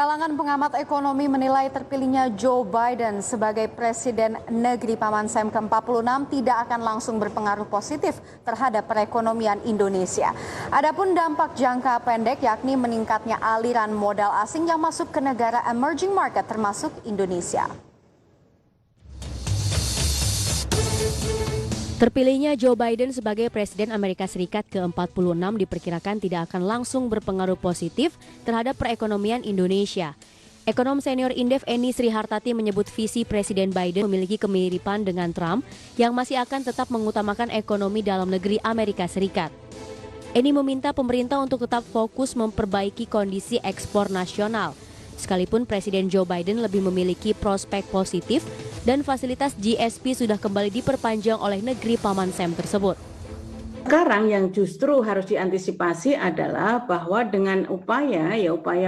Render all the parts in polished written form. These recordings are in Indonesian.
Kalangan pengamat ekonomi menilai terpilihnya Joe Biden sebagai Presiden Negeri Paman Sam ke-46 tidak akan langsung berpengaruh positif terhadap perekonomian Indonesia. Adapun dampak jangka pendek yakni meningkatnya aliran modal asing yang masuk ke negara emerging market termasuk Indonesia. Terpilihnya Joe Biden sebagai Presiden Amerika Serikat ke-46 diperkirakan tidak akan langsung berpengaruh positif terhadap perekonomian Indonesia. Ekonom senior Indef Eni Srihartati menyebut visi Presiden Biden memiliki kemiripan dengan Trump yang masih akan tetap mengutamakan ekonomi dalam negeri Amerika Serikat. Eni meminta pemerintah untuk tetap fokus memperbaiki kondisi ekspor nasional. Sekalipun Presiden Joe Biden lebih memiliki prospek positif dan fasilitas GSP sudah kembali diperpanjang oleh negeri Paman Sam tersebut. Sekarang yang justru harus diantisipasi adalah bahwa dengan upaya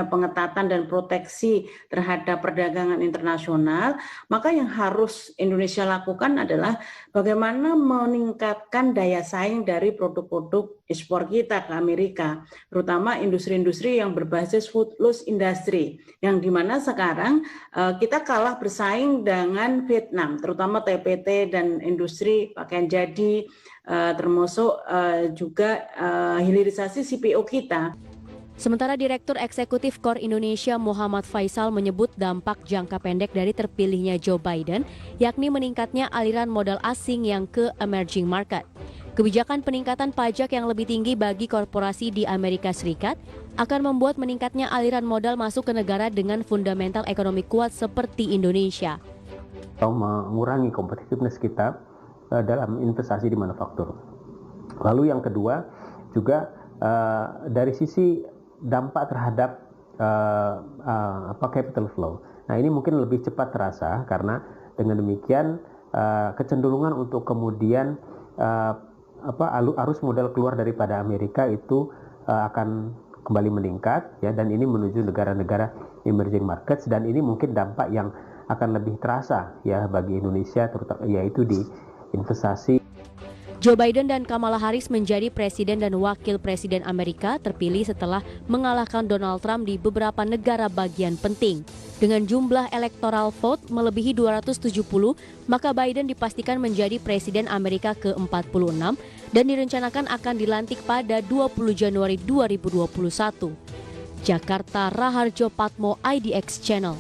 pengetatan dan proteksi terhadap perdagangan internasional, maka yang harus Indonesia lakukan adalah bagaimana meningkatkan daya saing dari produk-produk ekspor kita ke Amerika, terutama industri-industri yang berbasis food loss industry, yang dimana sekarang kita kalah bersaing dengan Vietnam, terutama TPT dan industri pakaian jadi, termasuk juga hilirisasi CPO kita. Sementara Direktur Eksekutif KOR Indonesia Muhammad Faisal menyebut dampak jangka pendek dari terpilihnya Joe Biden, yakni meningkatnya aliran modal asing yang ke emerging market. Kebijakan peningkatan pajak yang lebih tinggi bagi korporasi di Amerika Serikat akan membuat meningkatnya aliran modal masuk ke negara dengan fundamental ekonomi kuat seperti Indonesia. Mengurangi kompetitiveness kita dalam investasi di manufaktur. Lalu yang kedua juga dari sisi dampak terhadap capital flow. Nah ini mungkin lebih cepat terasa karena dengan demikian kecenderungan untuk kemudian arus modal keluar daripada Amerika itu akan kembali meningkat ya, dan ini menuju negara-negara emerging markets, dan ini mungkin dampak yang akan lebih terasa ya bagi Indonesia, terutama yaitu di investasi. Joe Biden dan Kamala Harris menjadi presiden dan wakil presiden Amerika terpilih setelah mengalahkan Donald Trump di beberapa negara bagian penting. Dengan jumlah electoral vote melebihi 270, maka Biden dipastikan menjadi presiden Amerika ke-46 dan direncanakan akan dilantik pada 20 Januari 2021. Jakarta, Raharjo Patmo, IDX Channel.